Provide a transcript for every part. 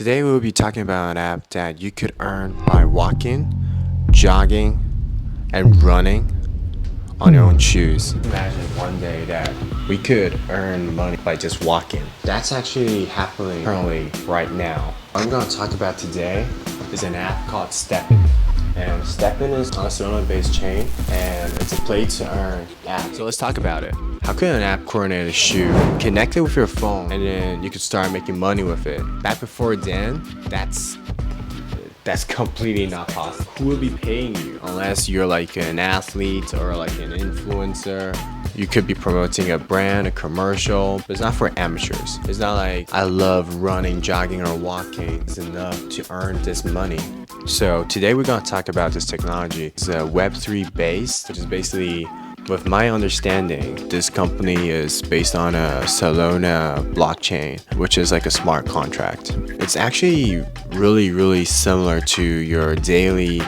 Today we'll be talking about an app that you could earn by walking, jogging, and running on your own shoes. Imagine one day that we could earn money by just walking. That's actually happening currently right now. What I'm going to talk about today is an app called STEPN. And STEPN is a Solana-based chain, and it's a play-to-earn app. So let's talk about it. How can an app coordinate a shoe? Connect it with your phone, and then you can start making money with it. Back before then, that's completely not possible. Who will be paying you? Unless you're like an athlete or like an influencer. You could be promoting a brand, a commercial, but it's not for amateurs. It's not like I love running, jogging, or walking. It's enough to earn this money. So today we're going to talk about this technology. It's a Web3 based, which is basically, with my understanding, this company is based on a Solana blockchain, which is like a smart contract. It's actually really similar to your daily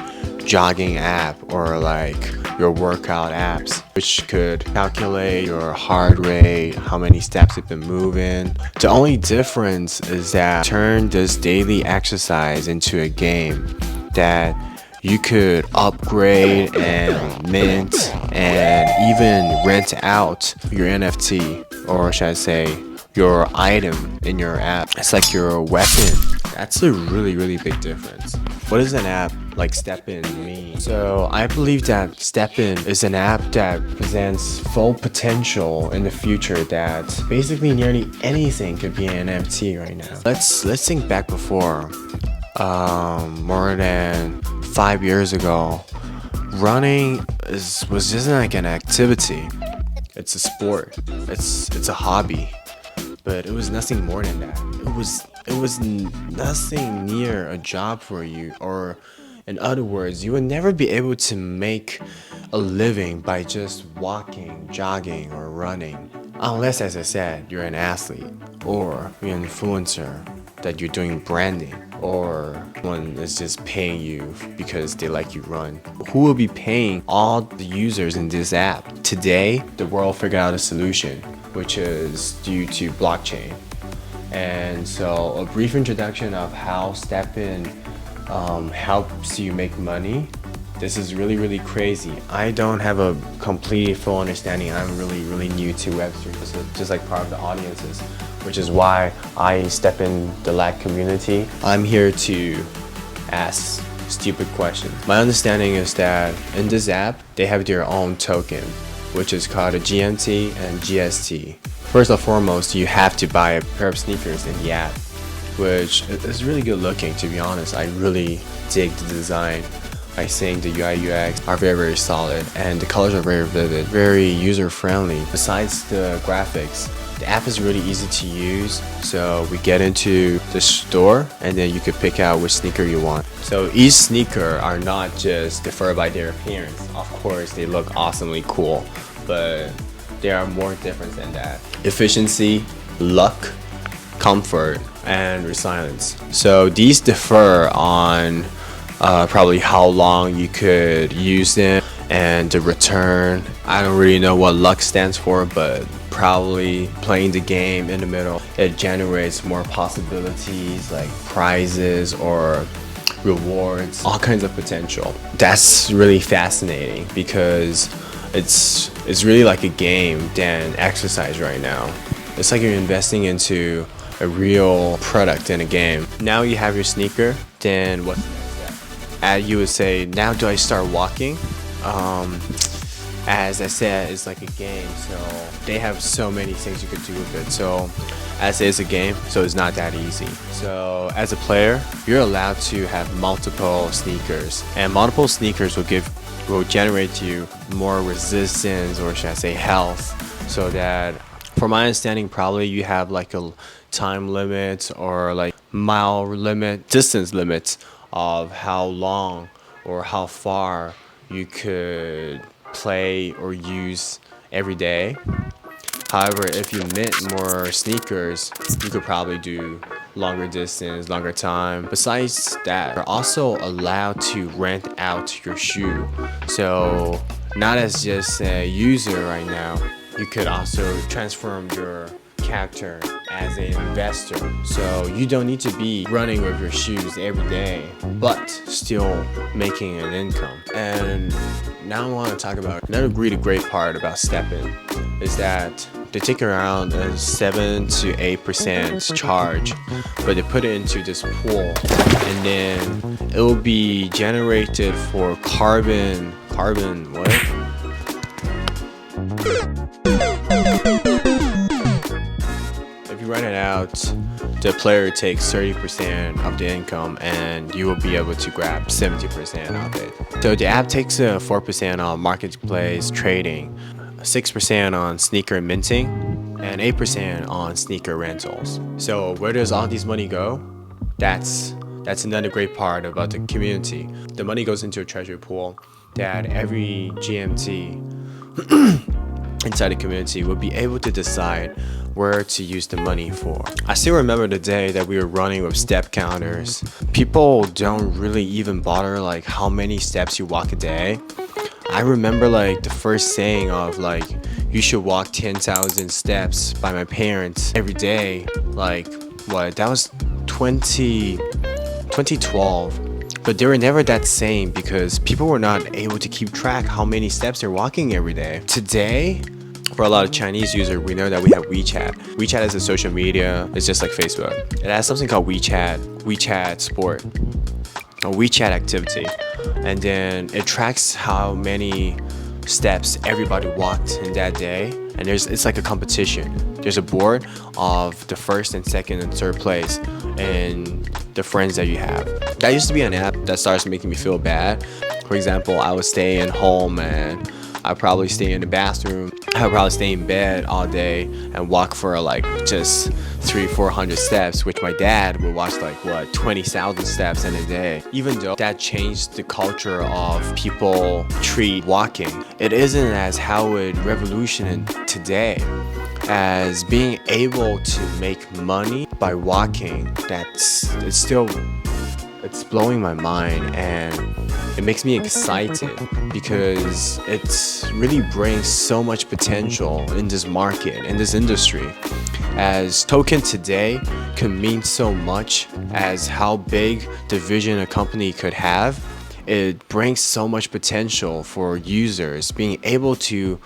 jogging app or like your workout apps, which could calculate your heart rate, how many steps you've been moving. The only difference is that turn this daily exercise into a game that you could upgrade and mint and even rent out your NFT, or should I say your item in your app. It's like your weapon. That's a really big difference. What does an app like STEPN mean? So I believe that STEPN is an app that presents full potential in the future, that basically nearly anything could be an NFT right now. Let's think back before. More than 5 years ago, running was just like an activity. It's a sport. It's a hobby. But it was nothing more than that. It was nothing near a job for you, or in other words, you would never be able to make a living by just walking, jogging, or running. Unless, as I said, you're an athlete or you're an influencer, that you're doing branding, or one is just paying you because they like you run. Who will be paying all the users in this app? Today, the world figured out a solution, which is due to blockchain. And so a brief introduction of how STEPN helps you make money. This is really crazy. I don't have a complete full understanding. I'm really new to Web3, just like part of the audiences, which is why I step in the LAC community. I'm here to ask stupid questions. My understanding is that in this app, they have their own token, which is called a GMT and GST. First and foremost, you have to buy a pair of sneakers in the app, which is really good looking, to be honest. I really dig the design. I think the UI UX are very solid, and the colors are very vivid, very user friendly. Besides the graphics, the app is really easy to use. So we get into the store, and then you can pick out which sneaker you want. So each sneaker are not just defined by their appearance. Of course, they look awesomely cool, but there are more different than that. Efficiency, luck, comfort, and resilience. So these differ on probably how long you could use them and the return. I don't really know what luck stands for, but probably playing the game in the middle, it generates more possibilities like prizes or rewards, all kinds of potential. That's really fascinating because it's really like a game than exercise right now. It's like you're investing into a real product in a game. Now you have your sneaker, then what's the next step? You would say, now do I start walking? As I said, it's like a game, so they have so many things you could do with it. So as it is a game, so it's not that easy. So as a player, you're allowed to have multiple sneakers, and multiple sneakers will generate you more resistance, or should I say health, so that, from my understanding, probably you have like a time limit or like mile limit, distance limits of how long or how far you could play or use every day. However, if you mint more sneakers, you could probably do longer distance, longer time. Besides that, you're also allowed to rent out your shoe. So not as just a user right now, you could also transform your character as an investor. So you don't need to be running with your shoes every day, but still making an income. And now I want to talk about another really great part about STEPN is that they take around a 7 to 8% charge, but they put it into this pool, and then it will be generated for carbon what? If you run it out, the player takes 30% of the income and you will be able to grab 70% of it. So the app takes 4% on marketplace trading, 6% on sneaker minting, and 8% on sneaker rentals. So where does all this money go? That's another great part about the community. The money goes into a treasure pool that every GMT inside the community will be able to decide where to use the money for. I still remember the day that we were running with step counters. People don't really even bother like how many steps you walk a day. I remember like the first saying of like you should walk 10,000 steps by my parents every day. Like what? That was 2012. But they were never that same because people were not able to keep track how many steps they're walking every day. Today, for a lot of Chinese users, we know that we have WeChat. WeChat is a social media. It's just like Facebook. It has something called WeChat Sport, a WeChat activity. And then it tracks how many steps everybody walked in that day. And it's like a competition. There's a board of the first and second and third place and the friends that you have. That used to be an app that starts making me feel bad. For example, I would stay at home and I'd probably stay in the bathroom. I'd probably stay in bed all day and walk for like just 300-400 steps, which my dad would watch like 20,000 steps in a day. Even though that changed the culture of people treat walking, it isn't as how it revolutioned today as being able to make money by walking. It's blowing my mind and it makes me excited because it really brings so much potential in this market, in this industry. As token today can mean so much as how big the vision a company could have. It brings so much potential for users being able to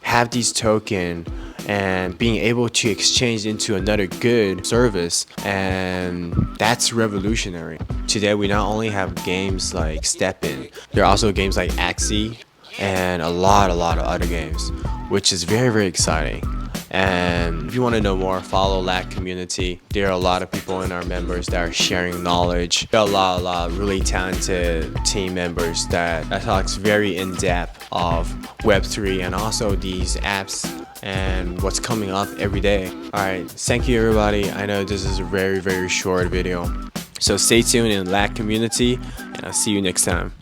have these tokens and being able to exchange into another good service, and that's revolutionary. Today we not only have games like STEPN, there are also games like Axie and a lot of other games, which is very, very exciting. And if you want to know more, follow LAC community. There are a lot of people in our members that are sharing knowledge. There are a lot of really talented team members that talks very in depth of Web3 and also these apps and what's coming up every day. Alright, thank you everybody. I know this is a very, very short video. So stay tuned in LAC community and I'll see you next time.